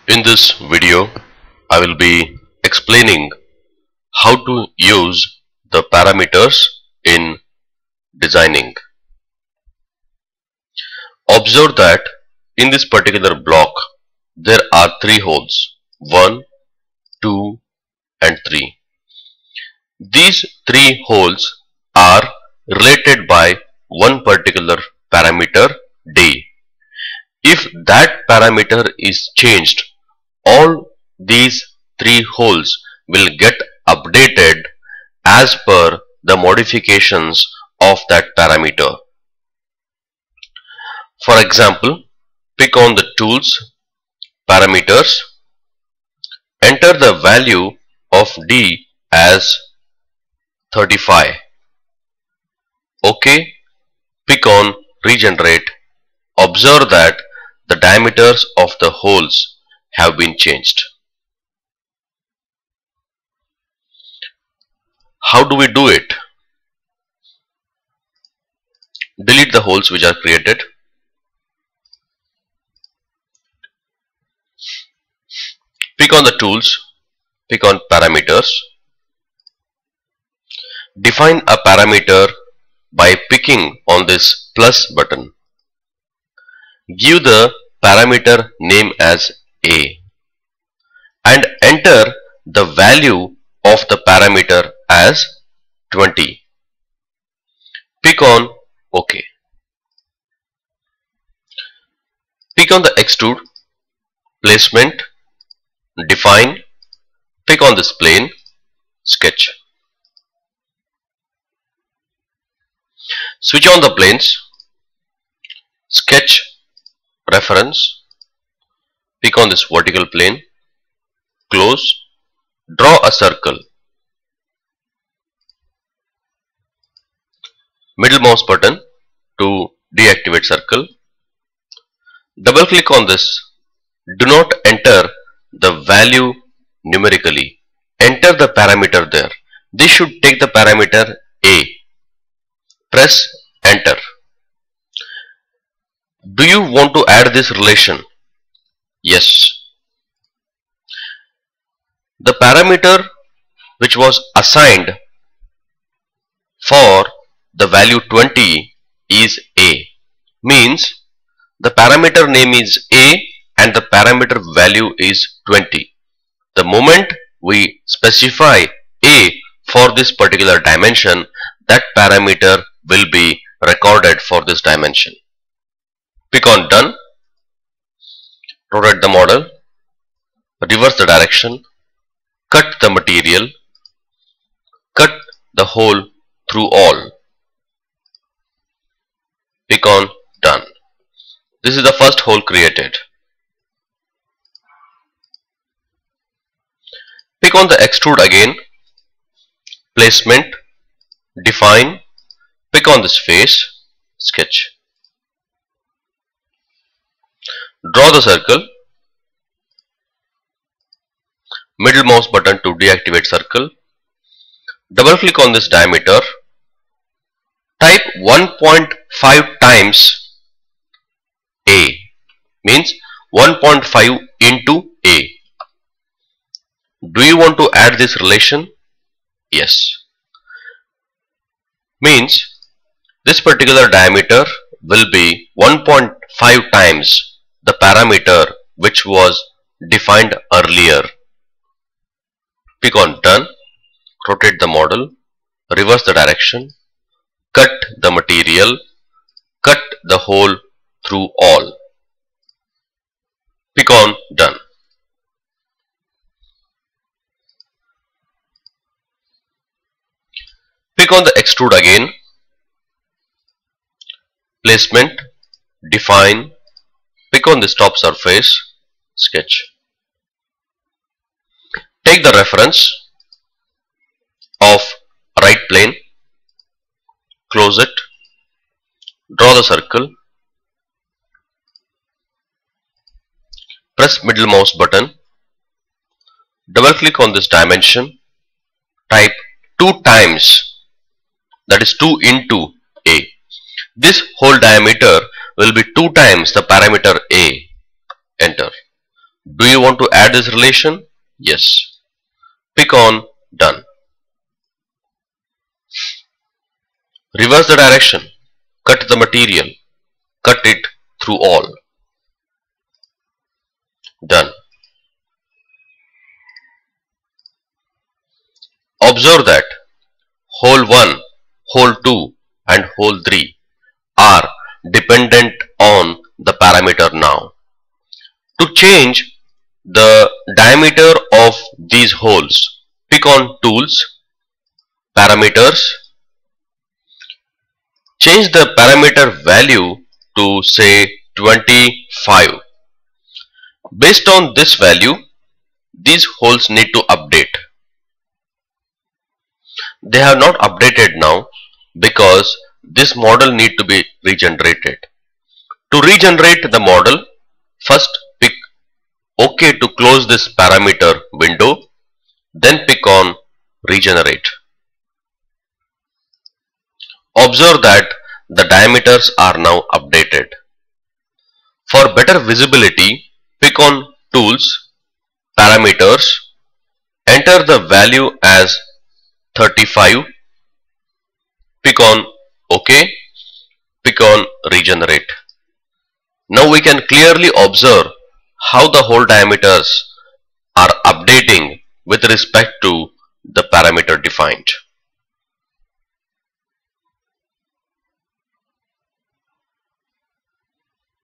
In this video, I will be explaining how to use the parameters in designing. Observe that in this particular block, there are three holes, 1, 2 and 3. These three holes are related by one particular parameter D. If that parameter is changed, all these three holes will get updated as per the modifications of that parameter. For example, pick on the tools, parameters, enter the value of D as 35. OK, pick on regenerate. Observe that the diameters of the holes have been changed. How do we do it? Delete the holes which are created. Pick on the tools, pick on parameters. Define a parameter by picking on this plus button. Give the parameter name as A and enter the value of the parameter as 20. Pick on OK. Pick on the extrude, placement, define, pick on this plane, sketch. Switch on the planes, sketch, reference, pick on this vertical plane, close, draw a circle. Middle mouse button to deactivate circle. Double click on this. Do not enter the value numerically. Enter the parameter there. This should take the parameter A. Press enter. Do you want to add this relation? Yes. The parameter which was assigned for the value 20 is A. Means the parameter name is A and the parameter value is 20. The moment we specify A for this particular dimension, that parameter will be recorded for this dimension. Pick on done, rotate the model, reverse the direction, cut the material, cut the hole through all. Pick on done. This is the first hole created. Pick on the extrude again, placement, define, pick on this face, sketch. Draw the circle, middle mouse button to deactivate circle, double click on this diameter, type 1.5 times A, means 1.5 into A. Do you want to add this relation? Yes. Means this particular diameter will be 1.5 times the parameter which was defined earlier. Pick on done, rotate the model, reverse the direction, cut the material, cut the hole through all. Pick on done. Pick on the extrude again, placement, define, pick on this top surface, sketch. Take the reference of right plane, close it, draw the circle, press middle mouse button, double click on this dimension, type 2 times, that is 2 into A. This whole diameter will be 2 times the parameter A. Enter. Do you want to add this relation? Yes. Pick on Done. Reverse the direction. Cut the material. Cut it through all. Done. Observe that hole 1, hole 2 and hole 3 are dependent on the parameter now. To change the diameter of these holes, pick on Tools, Parameters, change the parameter value to say 25. Based on this value, these holes need to update. They have not updated now because this model need to be regenerated. To regenerate the model, first pick OK to close this parameter window, then pick on Regenerate. Observe that the diameters are now updated. For better visibility, pick on Tools, Parameters, enter the value as 35, pick on OK, pick on Regenerate. Now we can clearly observe how the hole diameters are updating with respect to the parameter defined.